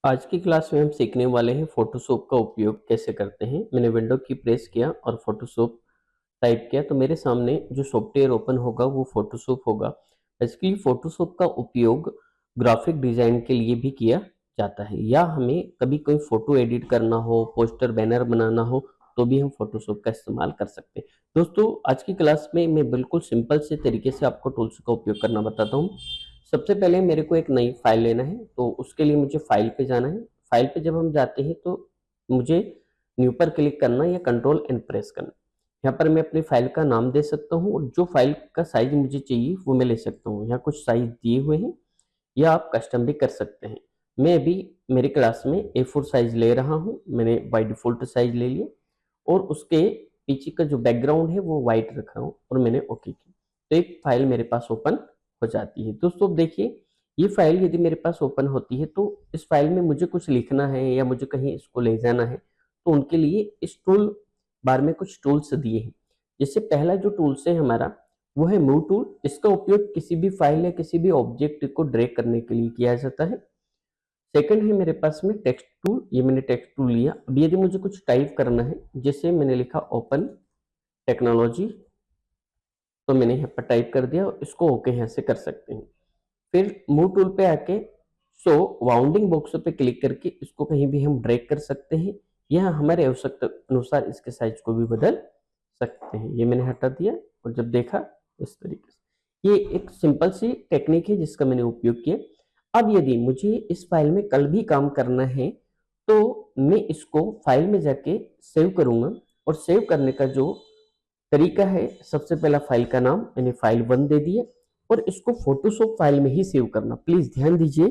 आज की क्लास में हम सीखने वाले हैं फोटोशॉप का उपयोग कैसे करते हैं। मैंने विंडो की प्रेस किया और फोटोशॉप टाइप किया तो मेरे सामने जो सॉफ्टवेयर ओपन होगा वो फोटोशॉप होगा। बेसिकली फोटोशॉप का उपयोग ग्राफिक डिजाइन के लिए भी किया जाता है, या हमें कभी कोई फोटो एडिट करना हो, पोस्टर बैनर बनाना हो तो भी हम फोटोशॉप का इस्तेमाल कर सकते हैं। दोस्तों, आज की क्लास में मैं बिल्कुल सिंपल से तरीके से आपको टूल्स का उपयोग करना बताता हूँ। सबसे पहले मेरे को एक नई फाइल लेना है, तो उसके लिए मुझे फाइल पे जाना है। फाइल पे जब हम जाते हैं तो मुझे न्यू पर क्लिक करना या कंट्रोल एंड प्रेस करना। यहाँ पर मैं अपनी फाइल का नाम दे सकता हूँ और जो फाइल का साइज मुझे चाहिए वो मैं ले सकता हूँ। यहाँ कुछ साइज दिए हुए हैं या आप कस्टम भी कर सकते हैं। मैं अभी मेरी क्लास में A4 साइज ले रहा हूँ। मैंने बाय डिफॉल्ट साइज ले लिया और उसके पीछे का जो बैकग्राउंड है वो व्हाइट रख रहा हूँ और मैंने ओके किया, तो एक फाइल मेरे पास ओपन हो जाती है। दोस्तों, देखिए, ये फाइल यदि मेरे पास ओपन होती है तो इस फाइल में मुझे कुछ लिखना है या मुझे कहीं इसको ले जाना है, तो उनके लिए इस टूल बार में कुछ टूल्स दिए हैं। जैसे पहला जो टूल्स है हमारा वो है मूव टूल। इसका उपयोग किसी भी फाइल या किसी भी ऑब्जेक्ट को ड्रैग करने के लिए किया जाता है। सेकंड है मेरे पास में टेक्स्ट टूल। ये मैंने टेक्स्ट टूल लिया। अब यदि मुझे कुछ टाइप करना है, जैसे मैंने लिखा ओपन टेक्नोलॉजी, तो मैंने यहाँ पर टाइप कर दिया और इसको ओके यहाँ से कर सकते हैं। फिर मूव टूल पे आके बाउंडिंग बॉक्स पे क्लिक करके इसको कहीं भी हम ड्रैग कर सकते हैं, या हमारे आवश्यकता अनुसार इसके साइज को भी बदल सकते हैं। ये मैंने हटा दिया और जब देखा इस तरीके से, ये एक सिंपल सी टेक्निक है जिसका मैंने उपयोग किया। अब यदि मुझे इस फाइल में कल भी काम करना है तो मैं इसको फाइल में जाके सेव करूंगा, और सेव करने का जो तरीका है, सबसे पहला फाइल का नाम मैंने फाइल1 दे दिया और इसको फोटोशॉप फाइल में ही सेव करना। प्लीज ध्यान दीजिए,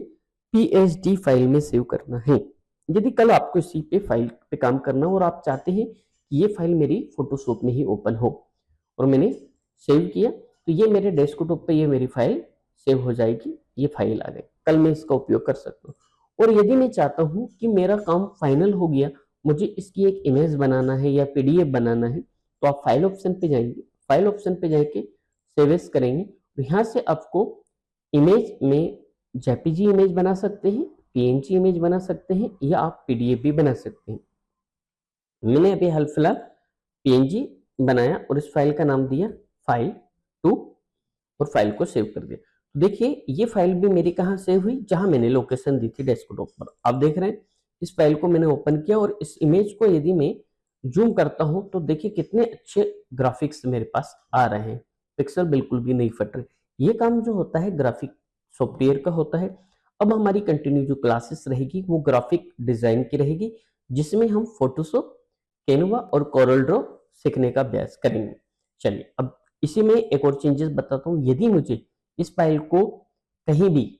पीएचडी फाइल में सेव करना है। यदि कल आपको इसी पे फाइल पे काम करना हो और आप चाहते हैं कि ये फाइल मेरी फोटोशॉप में ही ओपन हो, और मैंने सेव किया, तो ये मेरे डेस्कटॉप पे ये मेरी फाइल सेव हो जाएगी। ये फाइल आ गई, कल मैं इसका उपयोग कर सकता हूँ। और यदि मैं चाहता हूँ कि मेरा काम फाइनल हो गया, मुझे इसकी एक इमेज बनाना है या पीडीएफ बनाना है, तो आप फाइल ऑप्शन पे जाएंगे। फाइल ऑप्शन पे जाके सेव एज करेंगे, तो यहाँ से आपको इमेज में जेपीजी इमेज बना सकते हैं, पीएनजी इमेज बना सकते हैं, या आप पीडीएफ भी बना सकते हैं। मैंने अभी हाल फिलहाल पीएनजी बनाया और इस फाइल का नाम दिया फाइल2 और फाइल को सेव कर दिया। तो देखिए, ये फाइल भी मेरी कहाँ सेव हुई, जहां मैंने लोकेशन दी थी डेस्कटॉप पर। आप देख रहे हैं, इस फाइल को मैंने ओपन किया और इस इमेज को यदि मैं जूम करता हूं तो देखिए कितने अच्छे ग्राफिक्स मेरे पास आ रहे हैं। पिक्सल बिल्कुल भी नहीं फट रहे। ये काम जो होता है ग्राफिक सॉफ्टवेयर का होता है। अब हमारी कंटिन्यू जो क्लासेस रहेगी वो ग्राफिक डिजाइन की रहेगी, जिसमें हम फोटोशॉप, कैनवा और कोरल ड्रॉ सीखने का अभ्यास करेंगे। चलिए, अब इसी में एक और चेंजेस बताता हूँ। यदि मुझे इस फाइल को कहीं भी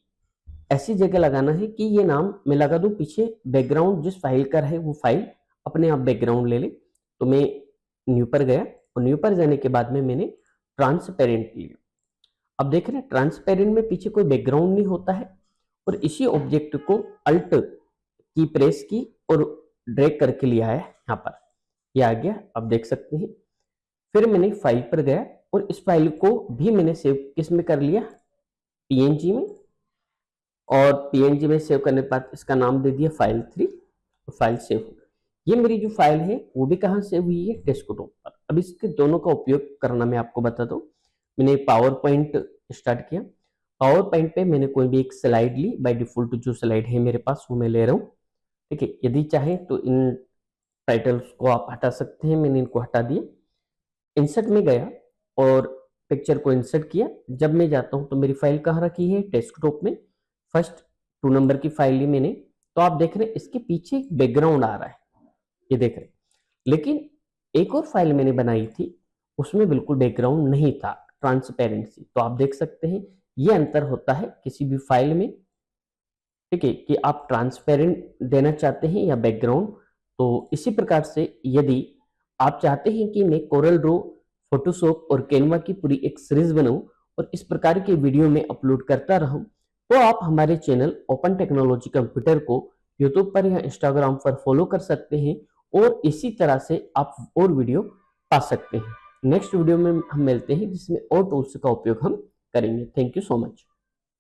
ऐसी जगह लगाना है कि ये नाम मैं लगा दूं पीछे, बैकग्राउंड जिस फाइल का है वो फाइल अपने आप बैकग्राउंड ले ले, तो मैं न्यू पर गया और न्यू पर जाने के बाद में मैंने ट्रांसपेरेंट लिया। अब देख रहे हैं, ट्रांसपेरेंट में पीछे कोई बैकग्राउंड नहीं होता है, और इसी ऑब्जेक्ट को अल्ट की प्रेस की और ड्रैग करके लिया है यहाँ पर, ये आ गया, आप देख सकते हैं। फिर मैंने फाइल पर गया और इस फाइल को भी मैंने सेव किस में कर लिया, पीएनजी में, और पीएनजी में सेव करने के बाद इसका नाम दे दिया फाइल3 और फाइल सेव हो गई। ये मेरी जो फाइल है वो भी कहाँ सेव हुई है, डेस्कटॉप पर। अब इसके दोनों का उपयोग करना मैं आपको बताता हूँ। मैंने पावर पॉइंट स्टार्ट किया। पावर पॉइंट पे मैंने कोई भी एक स्लाइड ली। बाय डिफॉल्ट जो स्लाइड है मेरे पास वो मैं ले रहा हूँ, ठीक है। यदि चाहे तो इन टाइटल्स को आप हटा सकते हैं, मैंने इनको हटा दिया। इंसर्ट में गया और पिक्चर को इंसर्ट किया। जब मैं जाता हूं तो मेरी फाइल कहाँ रखी है, डेस्कटॉप में। फर्स्ट 2 नंबर की फाइल ली मैंने, तो आप देख रहे हैं इसके पीछे एक बैकग्राउंड आ रहा है, ये देख रहे हैं। लेकिन एक और फाइल मैंने बनाई थी, उसमें बिल्कुल बैकग्राउंड नहीं था, ट्रांसपेरेंसी। तो आप देख सकते हैं ये अंतर होता है किसी भी फाइल में, ठीक है, कि आप ट्रांसपेरेंट देना चाहते हैं या बैकग्राउंड। तो इसी प्रकार से यदि आप चाहते हैं कि मैं कोरल ड्रॉ, फोटोशॉप और कैनवा की पूरी एक सीरीज बनाऊं और इस प्रकार के वीडियो में अपलोड करता रहूं, तो आप हमारे चैनल ओपन टेक्नोलॉजी कंप्यूटर को यूट्यूब पर या इंस्टाग्राम पर फॉलो कर सकते हैं, और इसी तरह से आप और वीडियो पा सकते हैं। नेक्स्ट वीडियो में हम मिलते हैं जिसमें और टूल्स का उपयोग हम करेंगे। Thank you so much.